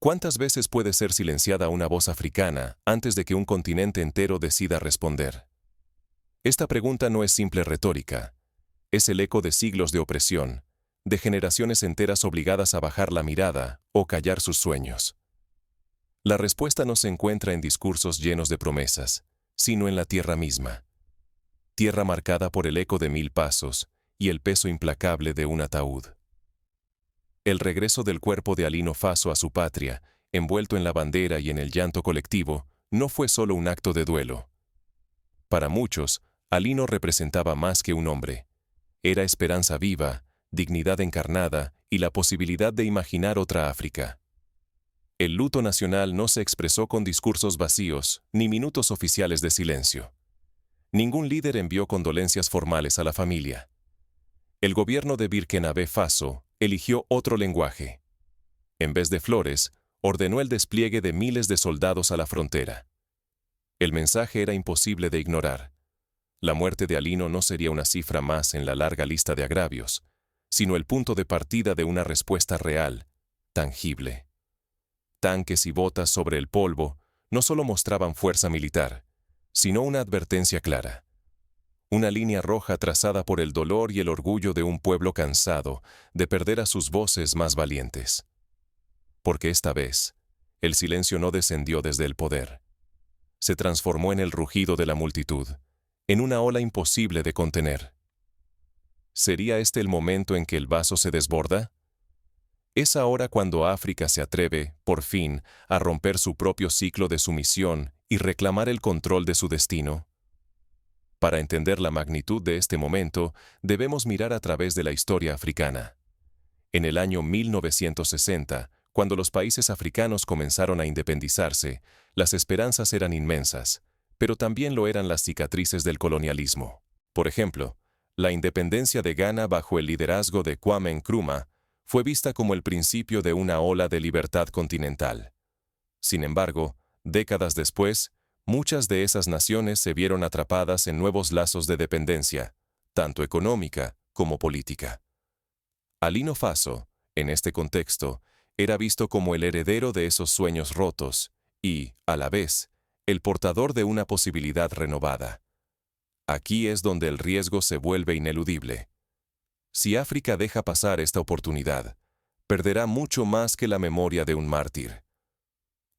¿Cuántas veces puede ser silenciada una voz africana antes de que un continente entero decida responder? Esta pregunta no es simple retórica. Es el eco de siglos de opresión, de generaciones enteras obligadas a bajar la mirada o callar sus sueños. La respuesta no se encuentra en discursos llenos de promesas, sino en la tierra misma. Tierra marcada por el eco de 1000 pasos y el peso implacable de un ataúd. El regreso del cuerpo de Alino Faso a su patria, envuelto en la bandera y en el llanto colectivo, no fue solo un acto de duelo. Para muchos, Alino representaba más que un hombre. Era esperanza viva, dignidad encarnada y la posibilidad de imaginar otra África. El luto nacional no se expresó con discursos vacíos ni minutos oficiales de silencio. Ningún líder envió condolencias formales a la familia. El gobierno de Burkina Faso eligió otro lenguaje. En vez de flores, ordenó el despliegue de miles de soldados a la frontera. El mensaje era imposible de ignorar. La muerte de Alino no sería una cifra más en la larga lista de agravios, sino el punto de partida de una respuesta real, tangible. Tanques y botas sobre el polvo no solo mostraban fuerza militar, sino una advertencia clara. Una línea roja trazada por el dolor y el orgullo de un pueblo cansado de perder a sus voces más valientes. Porque esta vez, el silencio no descendió desde el poder. Se transformó en el rugido de la multitud, en una ola imposible de contener. ¿Sería este el momento en que el vaso se desborda? ¿Es ahora cuando África se atreve, por fin, a romper su propio ciclo de sumisión y reclamar el control de su destino? Para entender la magnitud de este momento, debemos mirar a través de la historia africana. En el año 1960, cuando los países africanos comenzaron a independizarse, las esperanzas eran inmensas, pero también lo eran las cicatrices del colonialismo. Por ejemplo, la independencia de Ghana bajo el liderazgo de Kwame Nkrumah fue vista como el principio de una ola de libertad continental. Sin embargo, décadas después, muchas de esas naciones se vieron atrapadas en nuevos lazos de dependencia, tanto económica como política. Alino Faso, en este contexto, era visto como el heredero de esos sueños rotos y, a la vez, el portador de una posibilidad renovada. Aquí es donde el riesgo se vuelve ineludible. Si África deja pasar esta oportunidad, perderá mucho más que la memoria de un mártir.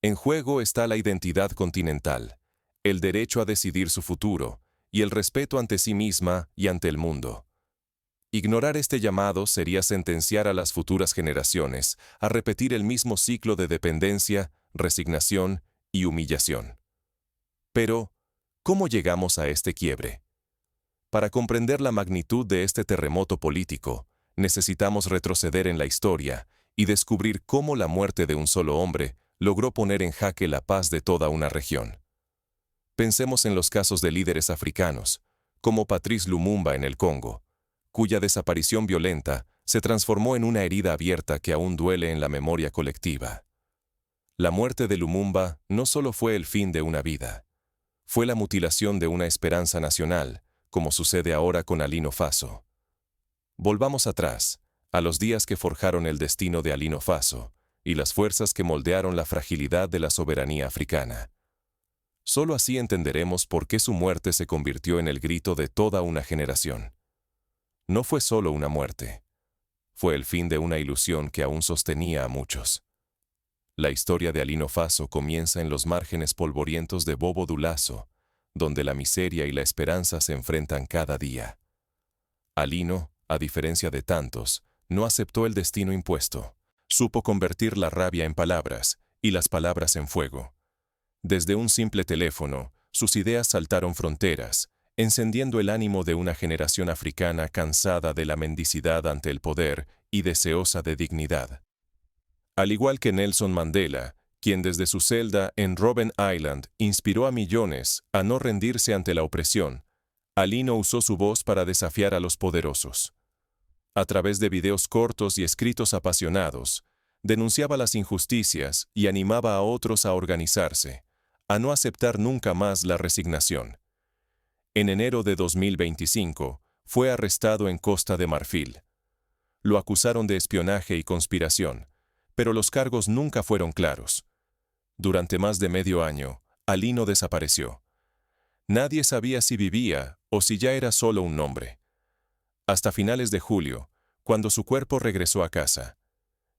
En juego está la identidad continental, el derecho a decidir su futuro y el respeto ante sí misma y ante el mundo. Ignorar este llamado sería sentenciar a las futuras generaciones a repetir el mismo ciclo de dependencia, resignación y humillación. Pero, ¿cómo llegamos a este quiebre? Para comprender la magnitud de este terremoto político, necesitamos retroceder en la historia y descubrir cómo la muerte de un solo hombre logró poner en jaque la paz de toda una región. Pensemos en los casos de líderes africanos, como Patrice Lumumba en el Congo, cuya desaparición violenta se transformó en una herida abierta que aún duele en la memoria colectiva. La muerte de Lumumba no solo fue el fin de una vida, fue la mutilación de una esperanza nacional, como sucede ahora con Alino Faso. Volvamos atrás, a los días que forjaron el destino de Alino Faso y las fuerzas que moldearon la fragilidad de la soberanía africana. Solo así entenderemos por qué su muerte se convirtió en el grito de toda una generación. No fue solo una muerte. Fue el fin de una ilusión que aún sostenía a muchos. La historia de Alino Faso comienza en los márgenes polvorientos de Bobo Dioulasso, donde la miseria y la esperanza se enfrentan cada día. Alino, a diferencia de tantos, no aceptó el destino impuesto. Supo convertir la rabia en palabras y las palabras en fuego. Desde un simple teléfono, sus ideas saltaron fronteras, encendiendo el ánimo de una generación africana cansada de la mendicidad ante el poder y deseosa de dignidad. Al igual que Nelson Mandela, quien desde su celda en Robben Island inspiró a millones a no rendirse ante la opresión, Alino usó su voz para desafiar a los poderosos. A través de videos cortos y escritos apasionados, denunciaba las injusticias y animaba a otros a organizarse, a no aceptar nunca más la resignación. En enero de 2025, fue arrestado en Costa de Marfil. Lo acusaron de espionaje y conspiración, Pero los cargos nunca fueron claros. Durante más de medio año, Alino desapareció. Nadie sabía si vivía o si ya era solo un nombre. Hasta finales de julio, cuando su cuerpo regresó a casa.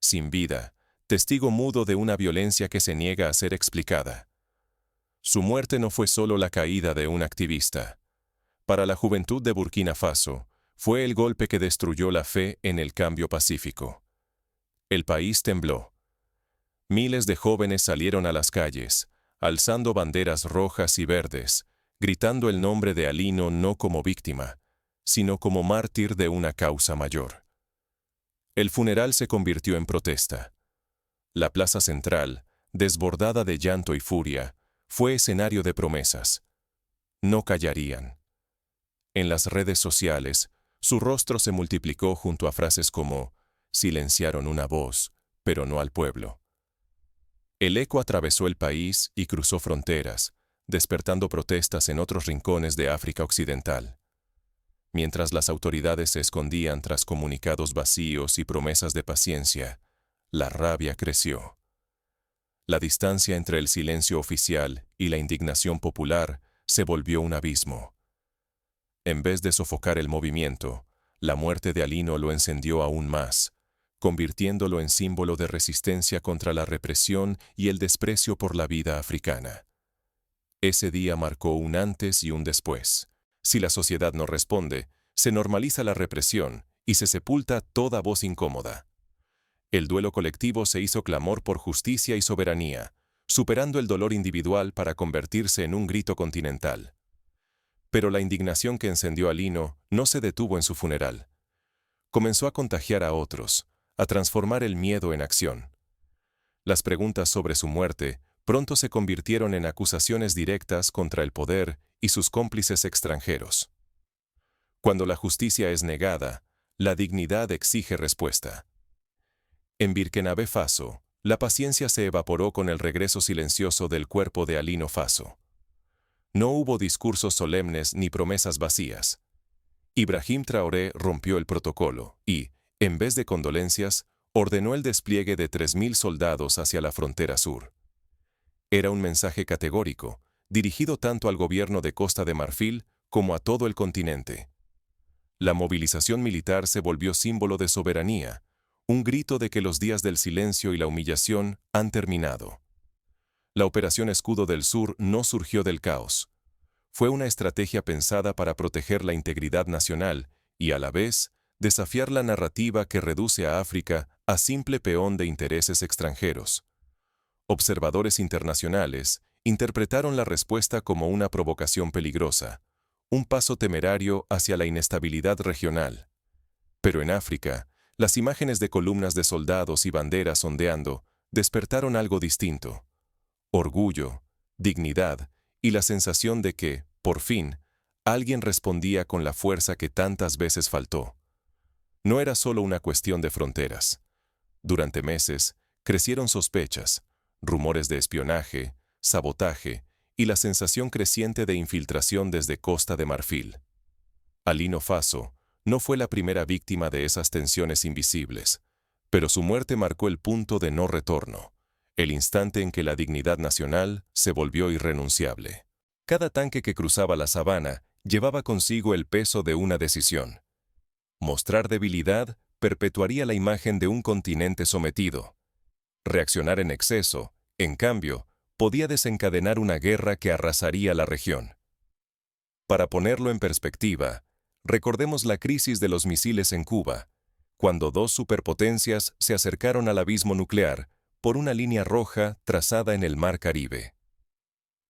Sin vida, testigo mudo de una violencia que se niega a ser explicada. Su muerte no fue solo la caída de un activista. Para la juventud de Burkina Faso, fue el golpe que destruyó la fe en el cambio pacífico. El país tembló. Miles de jóvenes salieron a las calles, alzando banderas rojas y verdes, gritando el nombre de Alino no como víctima, sino como mártir de una causa mayor. El funeral se convirtió en protesta. La plaza central, desbordada de llanto y furia, fue escenario de promesas. No callarían. En las redes sociales, su rostro se multiplicó junto a frases como «silenciaron una voz, pero no al pueblo». El eco atravesó el país y cruzó fronteras, despertando protestas en otros rincones de África Occidental. Mientras las autoridades se escondían tras comunicados vacíos y promesas de paciencia, la rabia creció. La distancia entre el silencio oficial y la indignación popular se volvió un abismo. En vez de sofocar el movimiento, la muerte de Alino lo encendió aún más, convirtiéndolo en símbolo de resistencia contra la represión y el desprecio por la vida africana. Ese día marcó un antes y un después. Si la sociedad no responde, se normaliza la represión y se sepulta toda voz incómoda. El duelo colectivo se hizo clamor por justicia y soberanía, superando el dolor individual para convertirse en un grito continental. Pero la indignación que encendió a Alino no se detuvo en su funeral. Comenzó a contagiar a otros, a transformar el miedo en acción. Las preguntas sobre su muerte pronto se convirtieron en acusaciones directas contra el poder y sus cómplices extranjeros. Cuando la justicia es negada, la dignidad exige respuesta. En Burkina Faso, la paciencia se evaporó con el regreso silencioso del cuerpo de Alino Faso. No hubo discursos solemnes ni promesas vacías. Ibrahim Traoré rompió el protocolo y, en vez de condolencias, ordenó el despliegue de 3.000 soldados hacia la frontera sur. Era un mensaje categórico, dirigido tanto al gobierno de Costa de Marfil como a todo el continente. La movilización militar se volvió símbolo de soberanía, un grito de que los días del silencio y la humillación han terminado. La Operación Escudo del Sur no surgió del caos. Fue una estrategia pensada para proteger la integridad nacional y, a la vez, desafiar la narrativa que reduce a África a simple peón de intereses extranjeros. Observadores internacionales interpretaron la respuesta como una provocación peligrosa, un paso temerario hacia la inestabilidad regional. Pero en África, las imágenes de columnas de soldados y banderas ondeando despertaron algo distinto: orgullo, dignidad y la sensación de que, por fin, alguien respondía con la fuerza que tantas veces faltó. No era solo una cuestión de fronteras. Durante meses, crecieron sospechas, rumores de espionaje, sabotaje y la sensación creciente de infiltración desde Costa de Marfil. Alino Faso no fue la primera víctima de esas tensiones invisibles, pero su muerte marcó el punto de no retorno, el instante en que la dignidad nacional se volvió irrenunciable. Cada tanque que cruzaba la sabana llevaba consigo el peso de una decisión. Mostrar debilidad perpetuaría la imagen de un continente sometido. Reaccionar en exceso, en cambio, podía desencadenar una guerra que arrasaría la región. Para ponerlo en perspectiva, recordemos la crisis de los misiles en Cuba, cuando dos superpotencias se acercaron al abismo nuclear por una línea roja trazada en el Mar Caribe.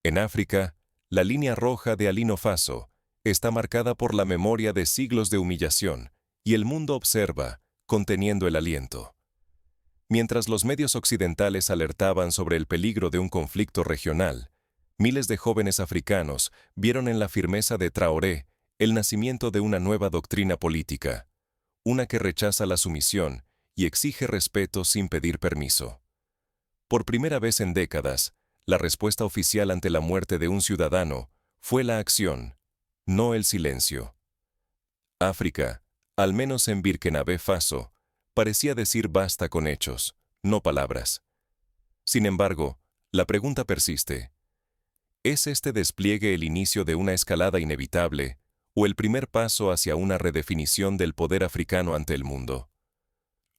En África, la línea roja de Alino Faso está marcada por la memoria de siglos de humillación, y el mundo observa, conteniendo el aliento. Mientras los medios occidentales alertaban sobre el peligro de un conflicto regional, miles de jóvenes africanos vieron en la firmeza de Traoré el nacimiento de una nueva doctrina política, una que rechaza la sumisión y exige respeto sin pedir permiso. Por primera vez en décadas, la respuesta oficial ante la muerte de un ciudadano fue la acción, no el silencio. África, al menos en Burkina Faso, parecía decir basta con hechos, no palabras. Sin embargo, la pregunta persiste. ¿Es este despliegue el inicio de una escalada inevitable o el primer paso hacia una redefinición del poder africano ante el mundo?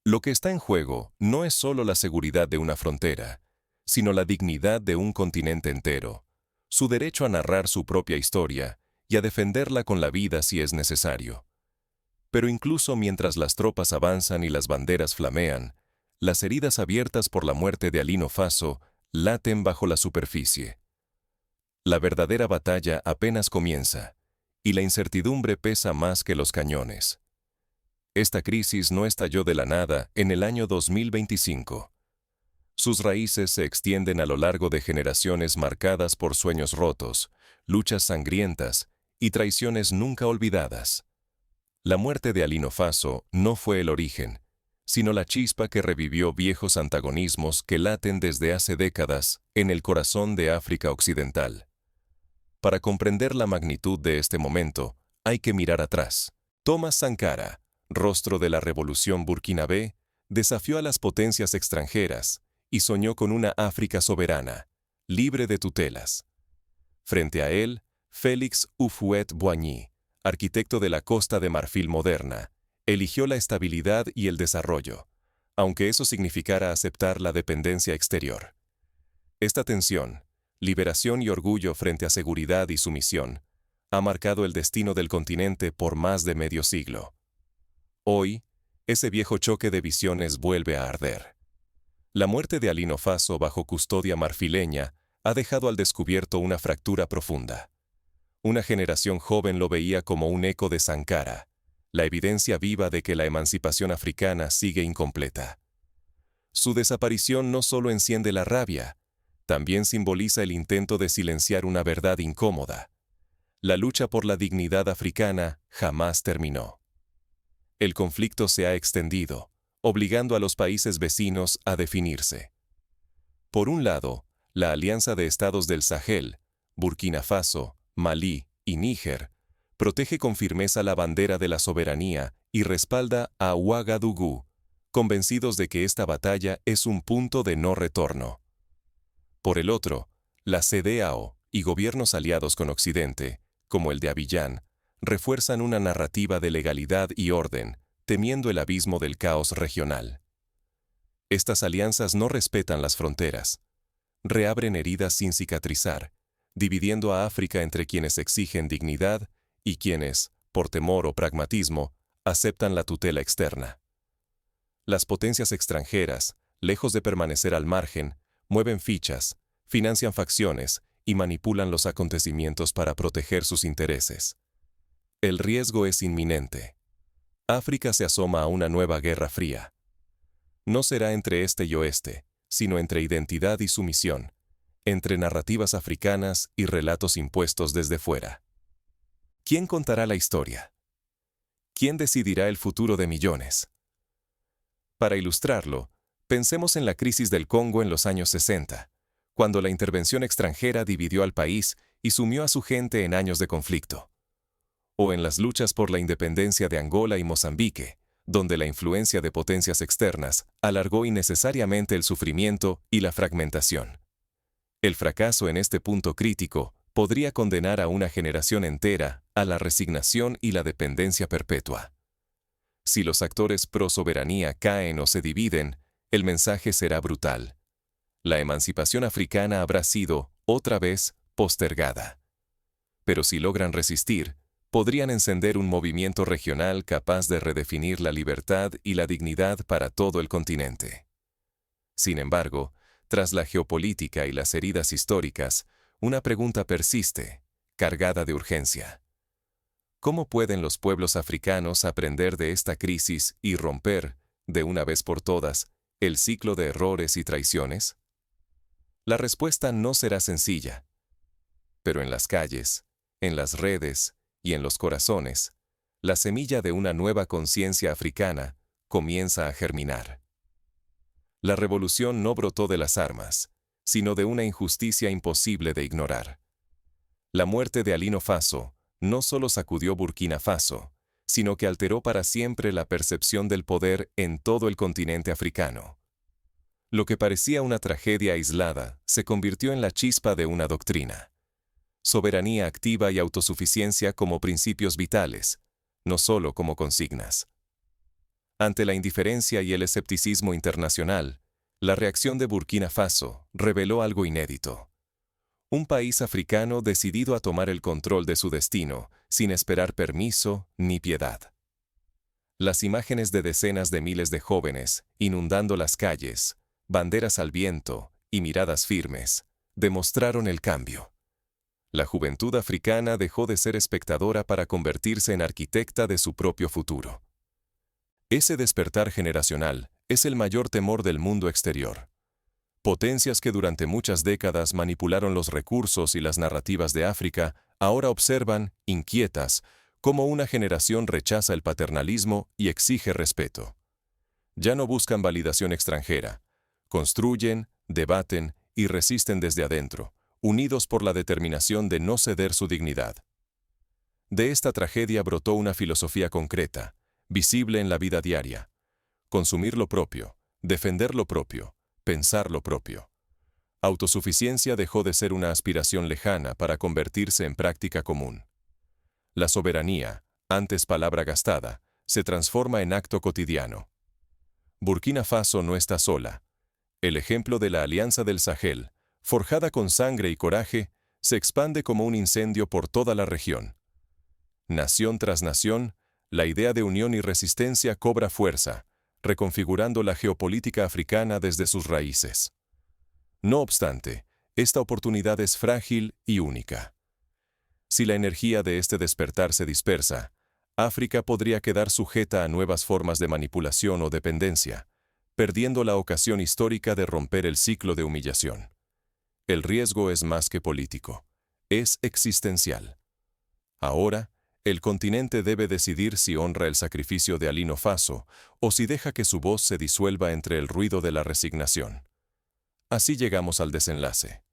Lo que está en juego no es solo la seguridad de una frontera, sino la dignidad de un continente entero, su derecho a narrar su propia historia y a defenderla con la vida si es necesario. Pero incluso mientras las tropas avanzan y las banderas flamean, las heridas abiertas por la muerte de Alino Faso laten bajo la superficie. La verdadera batalla apenas comienza, y la incertidumbre pesa más que los cañones. Esta crisis no estalló de la nada en el año 2025. Sus raíces se extienden a lo largo de generaciones marcadas por sueños rotos, luchas sangrientas y traiciones nunca olvidadas. La muerte de Alino Faso no fue el origen, sino la chispa que revivió viejos antagonismos que laten desde hace décadas en el corazón de África Occidental. Para comprender la magnitud de este momento, hay que mirar atrás. Thomas Sankara, rostro de la revolución burkinabé, desafió a las potencias extranjeras y soñó con una África soberana, libre de tutelas. Frente a él, Félix Houphouët-Boigny, arquitecto de la Costa de Marfil moderna, eligió la estabilidad y el desarrollo, aunque eso significara aceptar la dependencia exterior. Esta tensión, liberación y orgullo frente a seguridad y sumisión, ha marcado el destino del continente por más de medio siglo. Hoy, ese viejo choque de visiones vuelve a arder. La muerte de Alino Faso bajo custodia marfileña ha dejado al descubierto una fractura profunda. Una generación joven lo veía como un eco de Sankara, la evidencia viva de que la emancipación africana sigue incompleta. Su desaparición no solo enciende la rabia, también simboliza el intento de silenciar una verdad incómoda. La lucha por la dignidad africana jamás terminó. El conflicto se ha extendido, obligando a los países vecinos a definirse. Por un lado, la Alianza de Estados del Sahel, Burkina Faso, Malí y Níger, protege con firmeza la bandera de la soberanía y respalda a Ouagadougou, convencidos de que esta batalla es un punto de no retorno. Por el otro, la CEDEAO y gobiernos aliados con Occidente, como el de Abiyán, refuerzan una narrativa de legalidad y orden, temiendo el abismo del caos regional. Estas alianzas no respetan las fronteras, reabren heridas sin cicatrizar, dividiendo a África entre quienes exigen dignidad y quienes, por temor o pragmatismo, aceptan la tutela externa. Las potencias extranjeras, lejos de permanecer al margen, mueven fichas, financian facciones y manipulan los acontecimientos para proteger sus intereses. El riesgo es inminente. África se asoma a una nueva guerra fría. No será entre este y oeste, sino entre identidad y sumisión, entre narrativas africanas y relatos impuestos desde fuera. ¿Quién contará la historia? ¿Quién decidirá el futuro de millones? Para ilustrarlo, pensemos en la crisis del Congo en los años 60, cuando la intervención extranjera dividió al país y sumió a su gente en años de conflicto. O en las luchas por la independencia de Angola y Mozambique, donde la influencia de potencias externas alargó innecesariamente el sufrimiento y la fragmentación. El fracaso en este punto crítico podría condenar a una generación entera a la resignación y la dependencia perpetua. Si los actores pro soberanía caen o se dividen, el mensaje será brutal. La emancipación africana habrá sido, otra vez, postergada. Pero si logran resistir, podrían encender un movimiento regional capaz de redefinir la libertad y la dignidad para todo el continente. Sin embargo, tras la geopolítica y las heridas históricas, una pregunta persiste, cargada de urgencia. ¿Cómo pueden los pueblos africanos aprender de esta crisis y romper, de una vez por todas, el ciclo de errores y traiciones? La respuesta no será sencilla, pero en las calles, en las redes y en los corazones, la semilla de una nueva conciencia africana comienza a germinar. La revolución no brotó de las armas, sino de una injusticia imposible de ignorar. La muerte de Alino Faso no solo sacudió Burkina Faso, sino que alteró para siempre la percepción del poder en todo el continente africano. Lo que parecía una tragedia aislada se convirtió en la chispa de una doctrina. Soberanía activa y autosuficiencia como principios vitales, no solo como consignas. Ante la indiferencia y el escepticismo internacional, la reacción de Burkina Faso reveló algo inédito. Un país africano decidido a tomar el control de su destino, sin esperar permiso ni piedad. Las imágenes de decenas de miles de jóvenes, inundando las calles, banderas al viento y miradas firmes, demostraron el cambio. La juventud africana dejó de ser espectadora para convertirse en arquitecta de su propio futuro. Ese despertar generacional es el mayor temor del mundo exterior. Potencias que durante muchas décadas manipularon los recursos y las narrativas de África, ahora observan, inquietas, cómo una generación rechaza el paternalismo y exige respeto. Ya no buscan validación extranjera. Construyen, debaten y resisten desde adentro, unidos por la determinación de no ceder su dignidad. De esta tragedia brotó una filosofía concreta, visible en la vida diaria. Consumir lo propio, defender lo propio, pensar lo propio. Autosuficiencia dejó de ser una aspiración lejana para convertirse en práctica común. La soberanía, antes palabra gastada, se transforma en acto cotidiano. Burkina Faso no está sola. El ejemplo de la Alianza del Sahel, forjada con sangre y coraje, se expande como un incendio por toda la región. Nación tras nación, la idea de unión y resistencia cobra fuerza, reconfigurando la geopolítica africana desde sus raíces. No obstante, esta oportunidad es frágil y única. Si la energía de este despertar se dispersa, África podría quedar sujeta a nuevas formas de manipulación o dependencia, perdiendo la ocasión histórica de romper el ciclo de humillación. El riesgo es más que político, es existencial. Ahora, el continente debe decidir si honra el sacrificio de Alino Faso o si deja que su voz se disuelva entre el ruido de la resignación. Así llegamos al desenlace.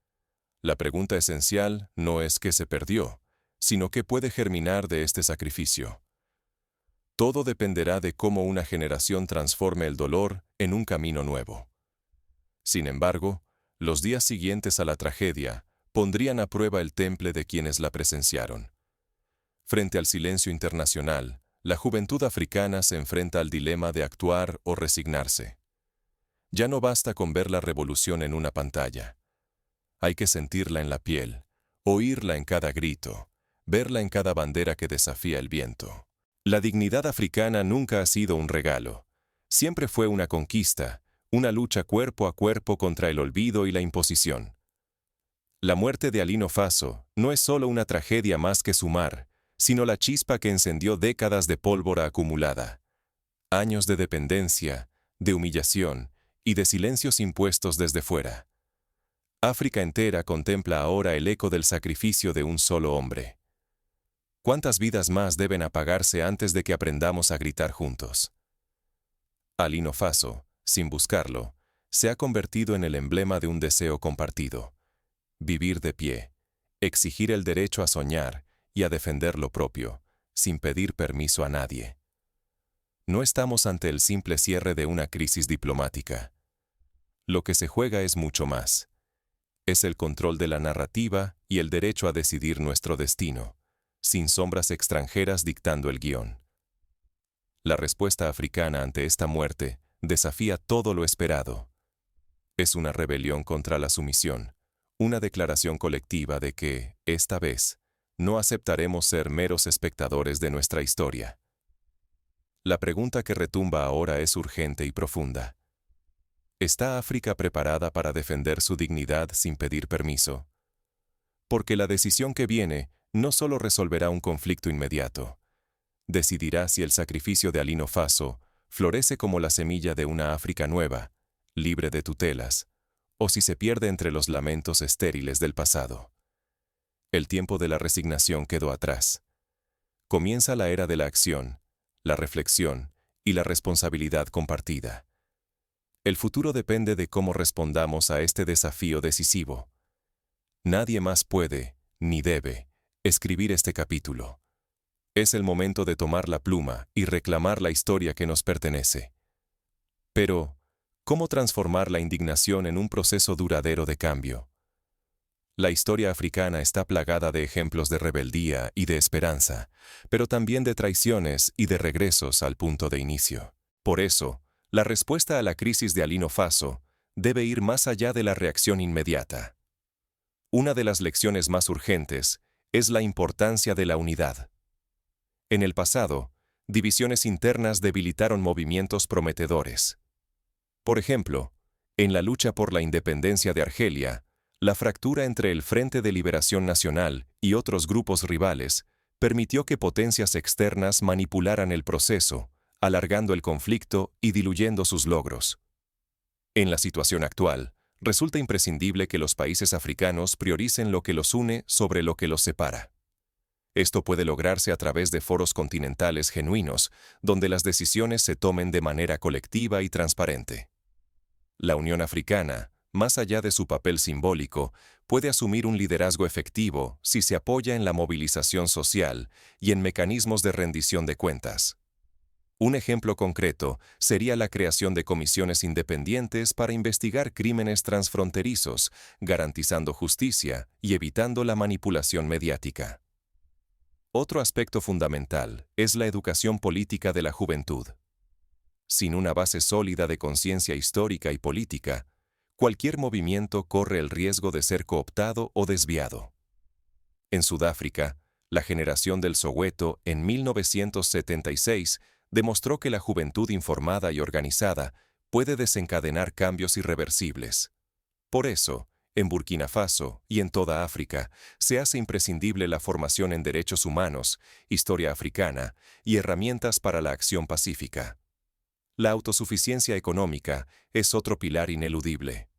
La pregunta esencial no es qué se perdió, sino qué puede germinar de este sacrificio. Todo dependerá de cómo una generación transforme el dolor en un camino nuevo. Sin embargo, los días siguientes a la tragedia pondrían a prueba el temple de quienes la presenciaron. Frente al silencio internacional, la juventud africana se enfrenta al dilema de actuar o resignarse. Ya no basta con ver la revolución en una pantalla. Hay que sentirla en la piel, oírla en cada grito, verla en cada bandera que desafía el viento. La dignidad africana nunca ha sido un regalo. Siempre fue una conquista, una lucha cuerpo a cuerpo contra el olvido y la imposición. La muerte de Alino Faso no es solo una tragedia más que sumar, sino la chispa que encendió décadas de pólvora acumulada. Años de dependencia, de humillación y de silencios impuestos desde fuera. África entera contempla ahora el eco del sacrificio de un solo hombre. ¿Cuántas vidas más deben apagarse antes de que aprendamos a gritar juntos? Alino Faso, sin buscarlo, se ha convertido en el emblema de un deseo compartido. Vivir de pie, exigir el derecho a soñar y a defender lo propio, sin pedir permiso a nadie. No estamos ante el simple cierre de una crisis diplomática. Lo que se juega es mucho más. Es el control de la narrativa y el derecho a decidir nuestro destino, sin sombras extranjeras dictando el guión. La respuesta africana ante esta muerte desafía todo lo esperado. Es una rebelión contra la sumisión, una declaración colectiva de que, esta vez, no aceptaremos ser meros espectadores de nuestra historia. La pregunta que retumba ahora es urgente y profunda. ¿Está África preparada para defender su dignidad sin pedir permiso? Porque la decisión que viene no solo resolverá un conflicto inmediato, decidirá si el sacrificio de Alino Faso florece como la semilla de una África nueva, libre de tutelas, o si se pierde entre los lamentos estériles del pasado. El tiempo de la resignación quedó atrás. Comienza la era de la acción, la reflexión y la responsabilidad compartida. El futuro depende de cómo respondamos a este desafío decisivo. Nadie más puede, ni debe, escribir este capítulo. Es el momento de tomar la pluma y reclamar la historia que nos pertenece. Pero, ¿Cómo transformar la indignación en un proceso duradero de cambio? La historia africana está plagada de ejemplos de rebeldía y de esperanza, pero también de traiciones y de regresos al punto de inicio. Por eso, la respuesta a la crisis de Alino Faso debe ir más allá de la reacción inmediata. Una de las lecciones más urgentes es la importancia de la unidad. En el pasado, divisiones internas debilitaron movimientos prometedores. Por ejemplo, en la lucha por la independencia de Argelia, la fractura entre el Frente de Liberación Nacional y otros grupos rivales permitió que potencias externas manipularan el proceso, alargando el conflicto y diluyendo sus logros. En la situación actual, resulta imprescindible que los países africanos prioricen lo que los une sobre lo que los separa. Esto puede lograrse a través de foros continentales genuinos, donde las decisiones se tomen de manera colectiva y transparente. La Unión Africana, más allá de su papel simbólico, puede asumir un liderazgo efectivo si se apoya en la movilización social y en mecanismos de rendición de cuentas. Un ejemplo concreto sería la creación de comisiones independientes para investigar crímenes transfronterizos, garantizando justicia y evitando la manipulación mediática. Otro aspecto fundamental es la educación política de la juventud. Sin una base sólida de conciencia histórica y política, cualquier movimiento corre el riesgo de ser cooptado o desviado. En Sudáfrica, la generación del Soweto en 1976 demostró que la juventud informada y organizada puede desencadenar cambios irreversibles. Por eso, en Burkina Faso y en toda África, se hace imprescindible la formación en derechos humanos, historia africana y herramientas para la acción pacífica. La autosuficiencia económica es otro pilar ineludible.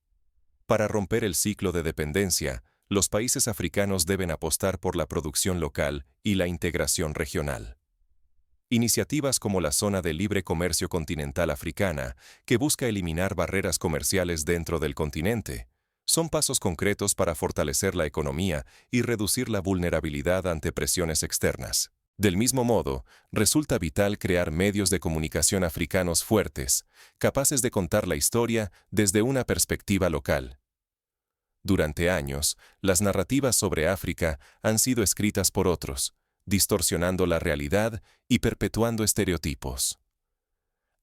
Para romper el ciclo de dependencia, los países africanos deben apostar por la producción local y la integración regional. Iniciativas como la Zona de Libre Comercio Continental Africana, que busca eliminar barreras comerciales dentro del continente, son pasos concretos para fortalecer la economía y reducir la vulnerabilidad ante presiones externas. Del mismo modo, resulta vital crear medios de comunicación africanos fuertes, capaces de contar la historia desde una perspectiva local. Durante años, las narrativas sobre África han sido escritas por otros, distorsionando la realidad y perpetuando estereotipos.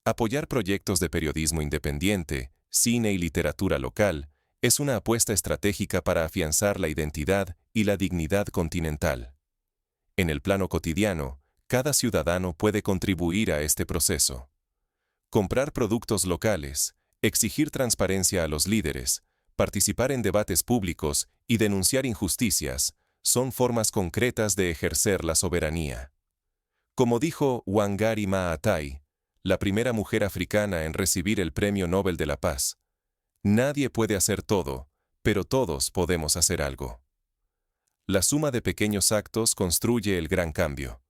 Apoyar proyectos de periodismo independiente, cine y literatura local es una apuesta estratégica para afianzar la identidad y la dignidad continental. En el plano cotidiano, cada ciudadano puede contribuir a este proceso. Comprar productos locales, exigir transparencia a los líderes, participar en debates públicos y denunciar injusticias son formas concretas de ejercer la soberanía. Como dijo Wangari Maathai, la primera mujer africana en recibir el Premio Nobel de la Paz, nadie puede hacer todo, pero todos podemos hacer algo. La suma de pequeños actos construye el gran cambio.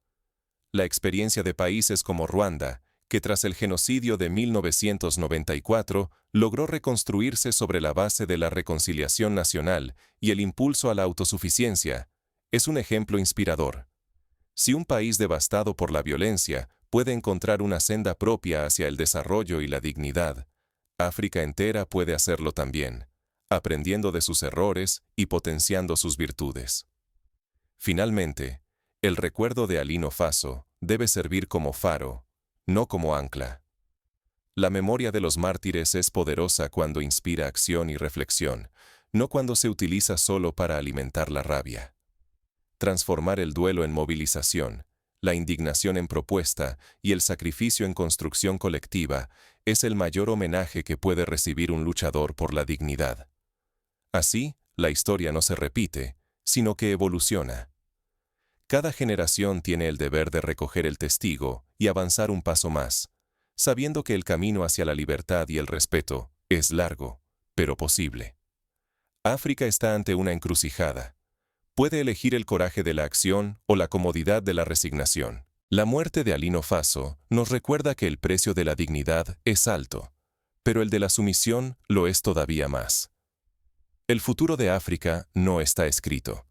La experiencia de países como Ruanda, que tras el genocidio de 1994 logró reconstruirse sobre la base de la reconciliación nacional y el impulso a la autosuficiencia, es un ejemplo inspirador. Si un país devastado por la violencia puede encontrar una senda propia hacia el desarrollo y la dignidad, África entera puede hacerlo también, aprendiendo de sus errores y potenciando sus virtudes. Finalmente, el recuerdo de Alino Faso debe servir como faro, no como ancla. La memoria de los mártires es poderosa cuando inspira acción y reflexión, no cuando se utiliza solo para alimentar la rabia. Transformar el duelo en movilización, la indignación en propuesta y el sacrificio en construcción colectiva es el mayor homenaje que puede recibir un luchador por la dignidad. Así, la historia no se repite, sino que evoluciona. Cada generación tiene el deber de recoger el testigo y avanzar un paso más, sabiendo que el camino hacia la libertad y el respeto es largo, pero posible. África está ante una encrucijada. Puede elegir el coraje de la acción o la comodidad de la resignación. La muerte de Alino Faso nos recuerda que el precio de la dignidad es alto, pero el de la sumisión lo es todavía más. El futuro de África no está escrito.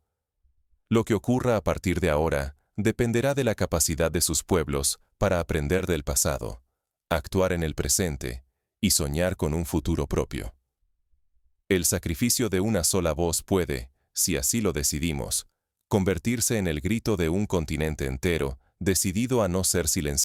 Lo que ocurra a partir de ahora dependerá de la capacidad de sus pueblos para aprender del pasado, actuar en el presente y soñar con un futuro propio. El sacrificio de una sola voz puede, si así lo decidimos, convertirse en el grito de un continente entero, decidido a no ser silenciado.